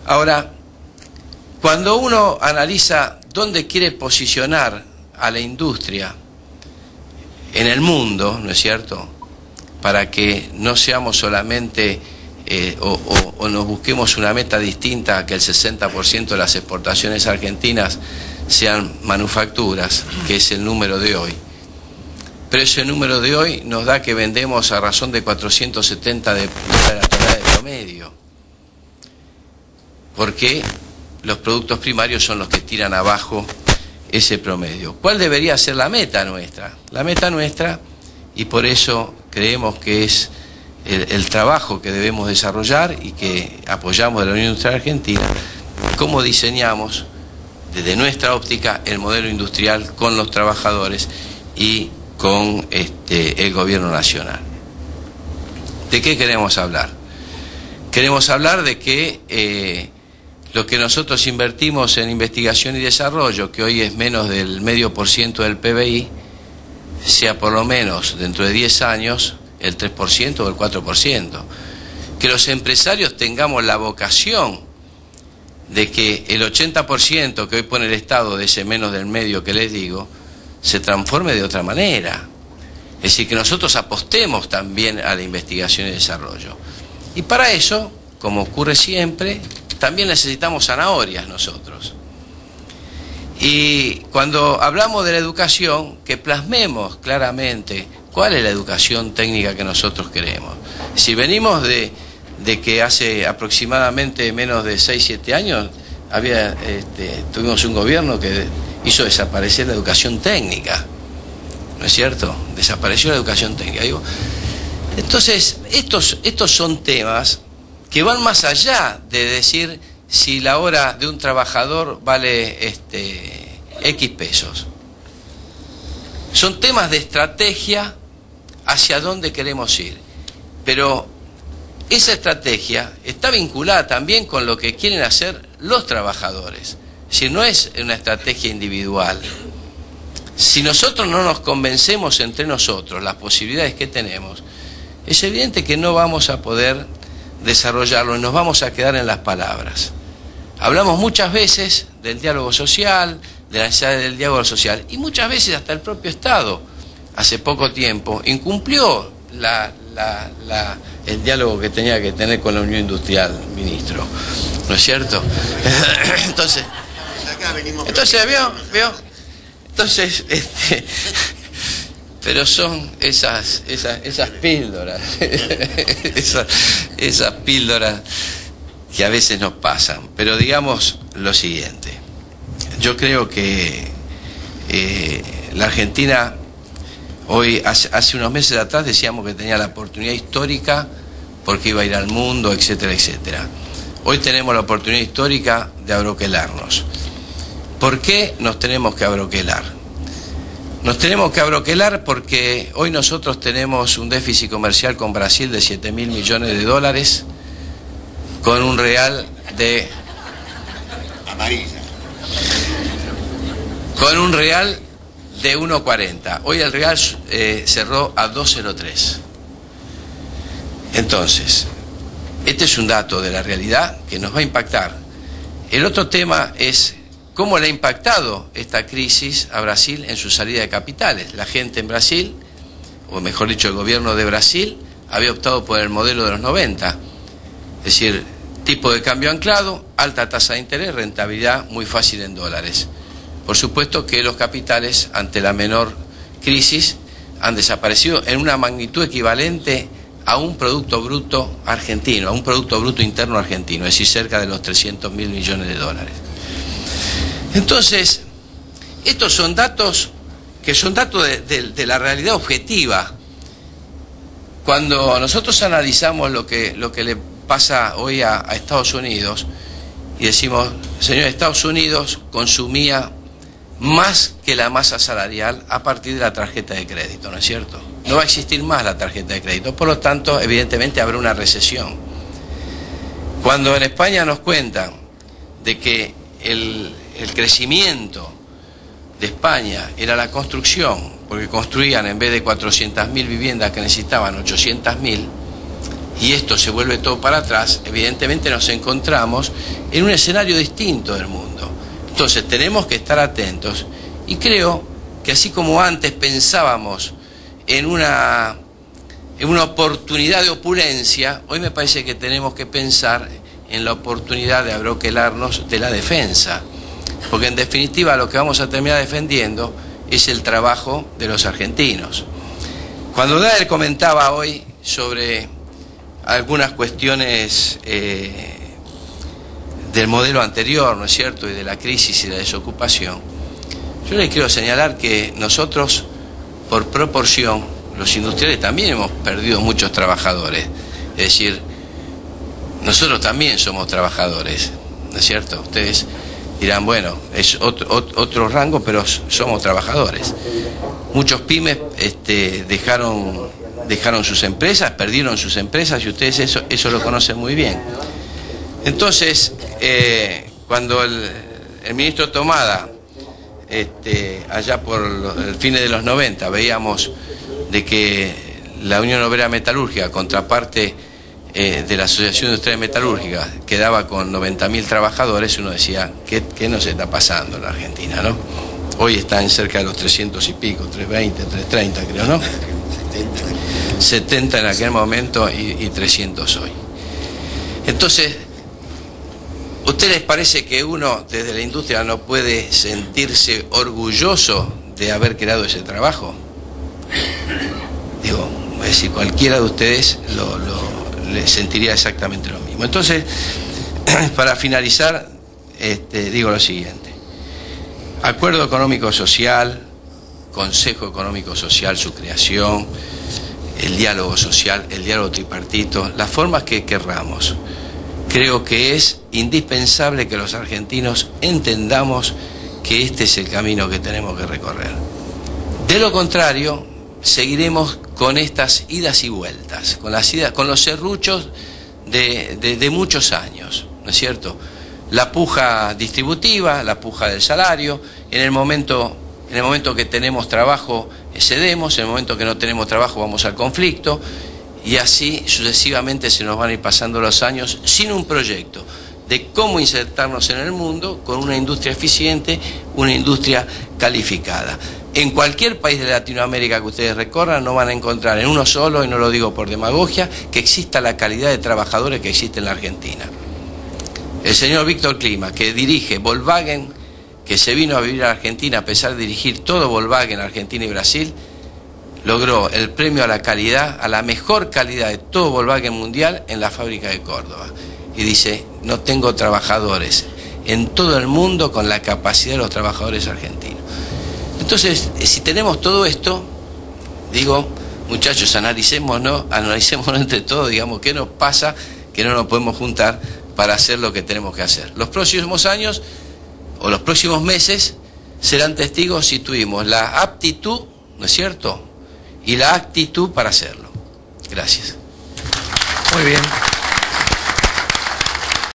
Ahora, cuando uno analiza dónde quiere posicionar a la industria en el mundo, ¿no es cierto?, para que no seamos solamente o nos busquemos una meta distinta, que el 60% de las exportaciones argentinas sean manufacturas, que es el número de hoy. Pero ese número de hoy nos da que vendemos a razón de 470 de la tonelada de promedio. Porque los productos primarios son los que tiran abajo ese promedio. ¿Cuál debería ser la meta nuestra? La meta nuestra, y por eso creemos que es el trabajo que debemos desarrollar y que apoyamos de la Unión Industrial Argentina, cómo diseñamos desde nuestra óptica el modelo industrial con los trabajadores y con el gobierno nacional. ¿De qué queremos hablar? Queremos hablar de que lo que nosotros invertimos en investigación y desarrollo, que hoy es menos del 0,5% del PBI, sea por lo menos dentro de 10 años el 3% o el 4%. Que los empresarios tengamos la vocación de que el 80% que hoy pone el Estado de ese menos del medio que les digo, se transforme de otra manera. Es decir, que nosotros apostemos también a la investigación y desarrollo. Y para eso, como ocurre siempre, también necesitamos zanahorias nosotros. Y cuando hablamos de la educación, que plasmemos claramente cuál es la educación técnica que nosotros queremos. Si venimos de que hace aproximadamente menos de 6-7 años tuvimos un gobierno que hizo desaparecer la educación técnica, ¿no es cierto? Desapareció la educación técnica. Digo, entonces, estos son temas que van más allá de decir si la hora de un trabajador vale X pesos. Son temas de estrategia hacia dónde queremos ir. Pero esa estrategia está vinculada también con lo que quieren hacer los trabajadores. Si no es una estrategia individual. Si nosotros no nos convencemos entre nosotros las posibilidades que tenemos, es evidente que no vamos a poder desarrollarlo y nos vamos a quedar en las palabras. Hablamos muchas veces del diálogo social, de la necesidad del diálogo social, y muchas veces hasta el propio Estado, hace poco tiempo, incumplió el diálogo que tenía que tener con la Unión Industrial, ministro. ¿No es cierto? Entonces, ¿vio? Entonces, pero son esas píldoras, esas píldoras que a veces nos pasan. Pero digamos lo siguiente, yo creo que la Argentina hoy, hace unos meses atrás decíamos que tenía la oportunidad histórica porque iba a ir al mundo, etcétera, etcétera. Hoy tenemos la oportunidad histórica de abroquelarnos. ¿Por qué nos tenemos que abroquelar? Nos tenemos que abroquelar porque hoy nosotros tenemos un déficit comercial con Brasil de 7.000 millones de dólares, con un real de... amarilla. Con un real de 1,40. Hoy el real cerró a 2,03. Entonces, este es un dato de la realidad que nos va a impactar. El otro tema es cómo le ha impactado esta crisis a Brasil en su salida de capitales. La gente en Brasil, o mejor dicho, el gobierno de Brasil, había optado por el modelo de los 90. Es decir, tipo de cambio anclado, alta tasa de interés, rentabilidad muy fácil en dólares. Por supuesto que los capitales, ante la menor crisis, han desaparecido en una magnitud equivalente a un Producto Bruto argentino, a un Producto Bruto Interno argentino, es decir, cerca de los 300.000 millones de dólares. Entonces, estos son datos que son datos de la realidad objetiva. Cuando nosotros analizamos lo que le pasa hoy a Estados Unidos y decimos, señor, Estados Unidos consumía más que la masa salarial a partir de la tarjeta de crédito, ¿no es cierto? No va a existir más la tarjeta de crédito, por lo tanto, evidentemente habrá una recesión. Cuando en España nos cuentan de que el crecimiento de España era la construcción, porque construían en vez de 400.000 viviendas que necesitaban 800.000, y esto se vuelve todo para atrás, evidentemente nos encontramos en un escenario distinto del mundo. Entonces tenemos que estar atentos, y creo que así como antes pensábamos en una oportunidad de opulencia, hoy me parece que tenemos que pensar en la oportunidad de abroquelarnos de la defensa, porque en definitiva lo que vamos a terminar defendiendo es el trabajo de los argentinos. Cuando Daer comentaba hoy sobre algunas cuestiones del modelo anterior, ¿no es cierto?, y de la crisis y la desocupación, yo les quiero señalar que nosotros, por proporción, los industriales también hemos perdido muchos trabajadores. Es decir, nosotros también somos trabajadores, ¿no es cierto? Ustedes dirán, bueno, es otro rango, pero somos trabajadores. Muchos pymes dejaron sus empresas, perdieron sus empresas, y ustedes eso lo conocen muy bien. Entonces, cuando el ministro Tomada, allá por el fines de los 90, veíamos de que la Unión Obrera Metalúrgica, contraparte de la Asociación Industrial Metalúrgica, quedaba con 90.000 trabajadores, uno decía, ¿qué nos está pasando en la Argentina, no? Hoy está en cerca de los 300 y pico, 320, 330 creo, ¿no? 70 en aquel momento y 300 hoy. Entonces, ¿a ustedes les parece que uno desde la industria no puede sentirse orgulloso de haber creado ese trabajo? Digo, es decir, cualquiera de ustedes le sentiría exactamente lo mismo. Entonces, para finalizar, digo lo siguiente: Acuerdo Económico Social, Consejo Económico Social, su creación, el diálogo social, el diálogo tripartito, las formas que querramos. Creo que es indispensable que los argentinos entendamos que este es el camino que tenemos que recorrer. De lo contrario, seguiremos con estas idas y vueltas, con los serruchos de muchos años, ¿no es cierto? La puja distributiva, la puja del salario, en el momento que tenemos trabajo cedemos, en el momento que no tenemos trabajo vamos al conflicto, y así sucesivamente se nos van a ir pasando los años sin un proyecto de cómo insertarnos en el mundo con una industria eficiente, una industria calificada. En cualquier país de Latinoamérica que ustedes recorran no van a encontrar en uno solo, y no lo digo por demagogia, que exista la calidad de trabajadores que existe en la Argentina. El señor Víctor Klima, que dirige Volkswagen, que se vino a vivir a Argentina a pesar de dirigir todo Volkswagen, Argentina y Brasil, logró el premio a la calidad, a la mejor calidad de todo Volkswagen mundial en la fábrica de Córdoba. Y dice, no tengo trabajadores en todo el mundo con la capacidad de los trabajadores argentinos. Entonces, si tenemos todo esto, digo, muchachos, analicémonos entre todos, digamos, qué nos pasa, que no nos podemos juntar para hacer lo que tenemos que hacer. Los próximos años o los próximos meses serán testigos si tuvimos la aptitud, ¿no es cierto?, y la actitud para hacerlo. Gracias. Muy bien.